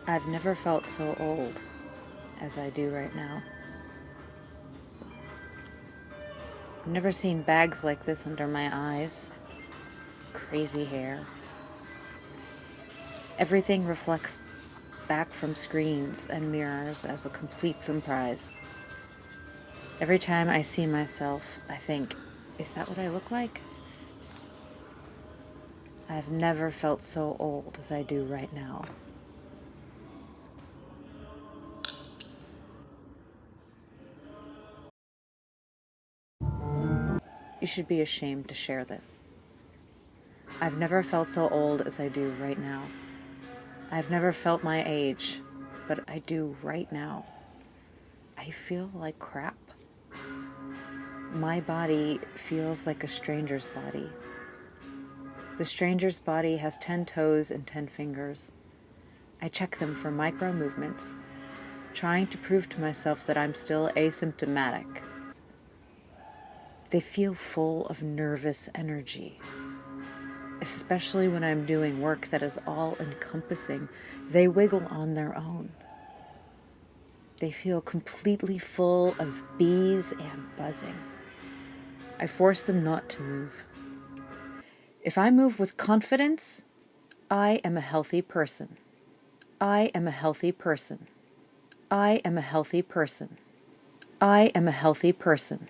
I've never felt so old as I do right now. I've never seen bags like this under my eyes. Crazy hair. Everything reflects back from screens and mirrors as a complete surprise. Every time I see myself, I think, is that what I look like? I've never felt so old as I do right now. You should be ashamed to share this. I've never felt so old as I do right now. I've never felt my age, but I do right now. I feel like crap. My body feels like a stranger's body. The stranger's body has 10 toes and 10 fingers. I check them for micro movements, trying to prove to myself that I'm still asymptomatic. They feel full of nervous energy. Especially when I'm doing work that is all-encompassing, they wiggle on their own. They feel completely full of bees and buzzing. I force them not to move. If I move with confidence, I am a healthy person. I am a healthy person. I am a healthy person. I am a healthy person.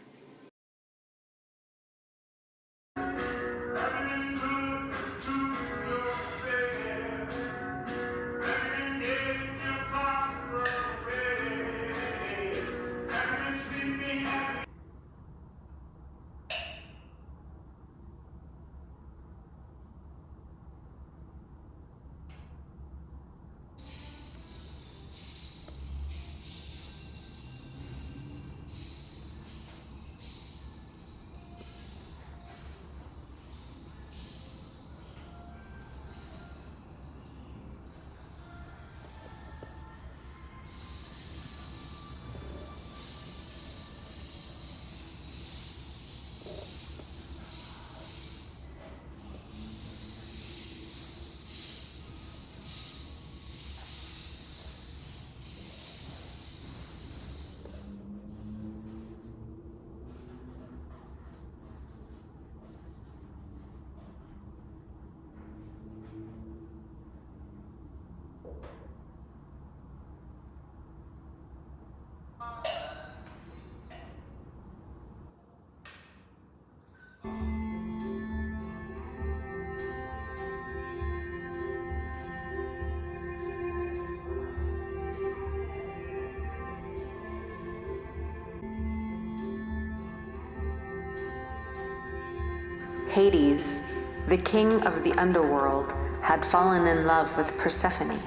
Hades, the king of the underworld, had fallen in love with Persephone.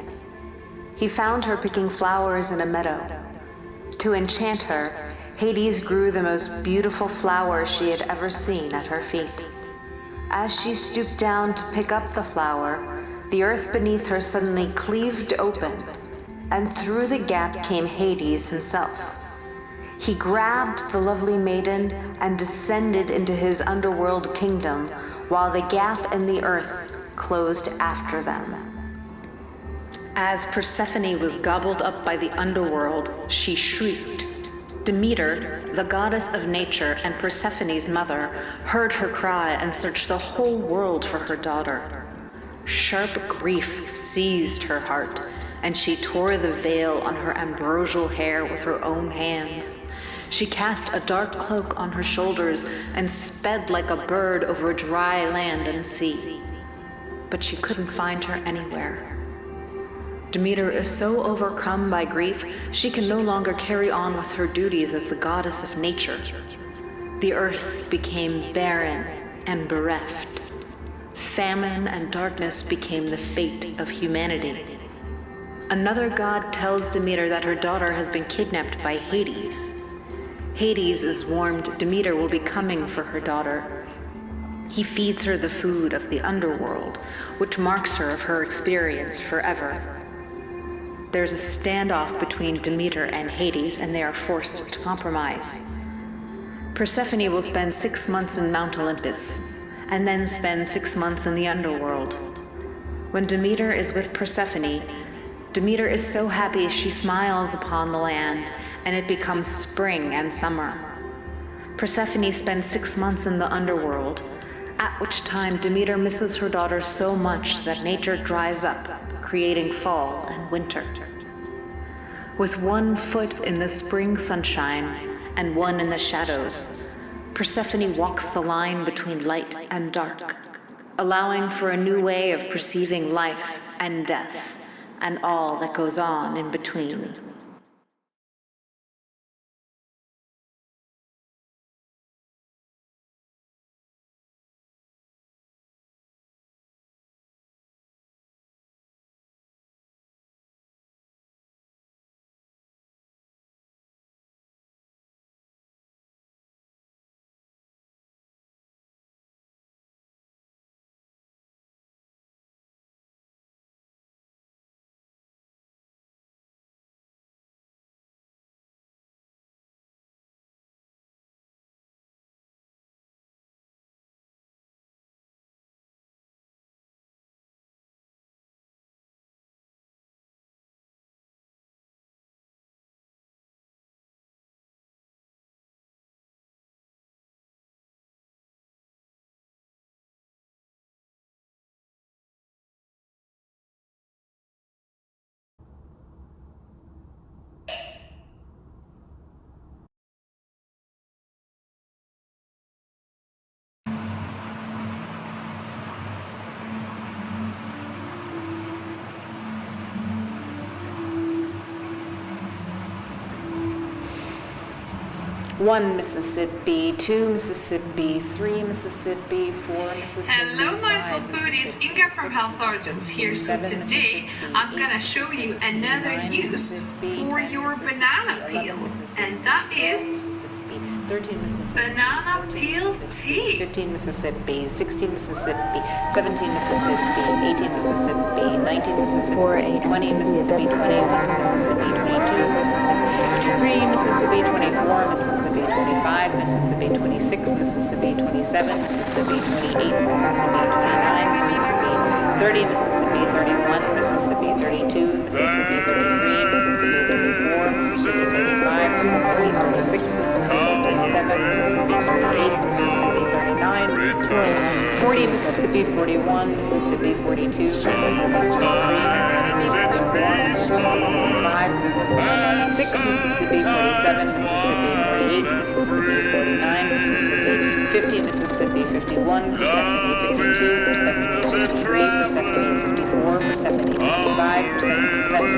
He found her picking flowers in a meadow. To enchant her, Hades grew the most beautiful flower she had ever seen at her feet. As she stooped down to pick up the flower, the earth beneath her suddenly cleaved open, and through the gap came Hades himself. He grabbed the lovely maiden and descended into his underworld kingdom, while the gap in the earth closed after them. As Persephone was gobbled up by the underworld, she shrieked. Demeter, the goddess of nature and Persephone's mother, heard her cry and searched the whole world for her daughter. Sharp grief seized her heart, and she tore the veil on her ambrosial hair with her own hands. She cast a dark cloak on her shoulders and sped like a bird over dry land and sea. But she couldn't find her anywhere. Demeter is so overcome by grief, she can no longer carry on with her duties as the goddess of nature. The earth became barren and bereft. Famine and darkness became the fate of humanity. Another god tells Demeter that her daughter has been kidnapped by Hades. Hades is warned Demeter will be coming for her daughter. He feeds her the food of the underworld, which marks her of her experience forever. There's a standoff between Demeter and Hades, and they are forced to compromise. Persephone will spend 6 months in Mount Olympus, and then spend 6 months in the underworld. When Demeter is with Persephone, Demeter is so happy she smiles upon the land, and it becomes spring and summer. Persephone spends 6 months in the underworld, at which time Demeter misses her daughter so much that nature dries up, creating fall and winter. With one foot in the spring sunshine and one in the shadows, Persephone walks the line between light and dark, allowing for a new way of perceiving life and death and all that goes on in between. One Mississippi, 2 Mississippi, 3 Mississippi, 4 Mississippi. Hello, mindful foodies. Inga from Health Origins here. So today I'm gonna show you another use for your banana peels, and that is 13 Mississippi, banana peel tea. 15 Mississippi, 16 Mississippi, 17 Mississippi, 18 Mississippi, 19 Mississippi, 20 Mississippi, 21 Mississippi, 22 Mississippi, 23 Mississippi, 24 Mississippi, 25 Mississippi, 26 Mississippi, 27 Mississippi, 28 Mississippi, 29 Mississippi, 30 Mississippi, 31 Mississippi, 32 Mississippi, 33 Mississippi, 34 Mississippi, 35 Mississippi, 36 Mississippi, 37 Mississippi, 38 Mississippi, 39 Mississippi, 40 Mississippi, 41 Mississippi, 42 Mississippi, 43 Mississippi, 44 Mississippi, 45 Mississippi, 6 Mississippi, 47 Mississippi, 48 Mississippi, 49 Mississippi, 50 Mississippi, 51 Persephone, 52 Persephone, 53 Persephone, 54 Persephone, 55 Persephone, 56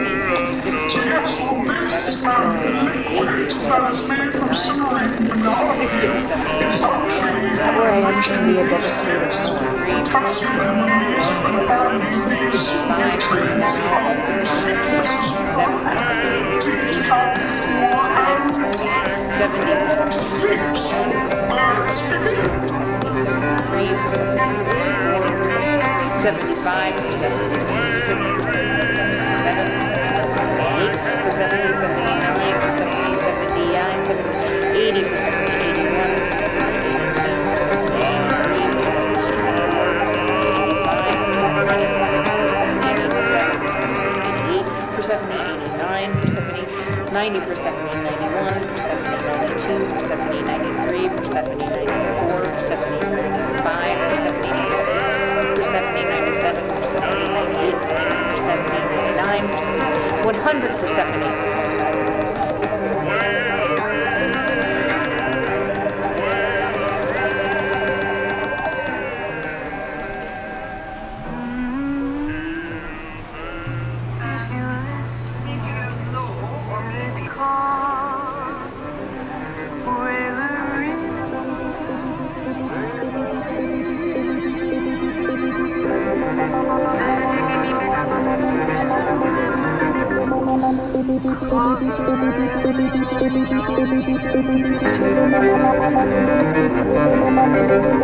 Where I am can be a devastating Persephone 89, Persephone 90, Persephone 91, Persephone 92, Persephone 93, Persephone 94, Persephone 95, Persephone 96, Persephone 97, Persephone 98, Persephone 99, Persephone 100 Persephone. Thank you.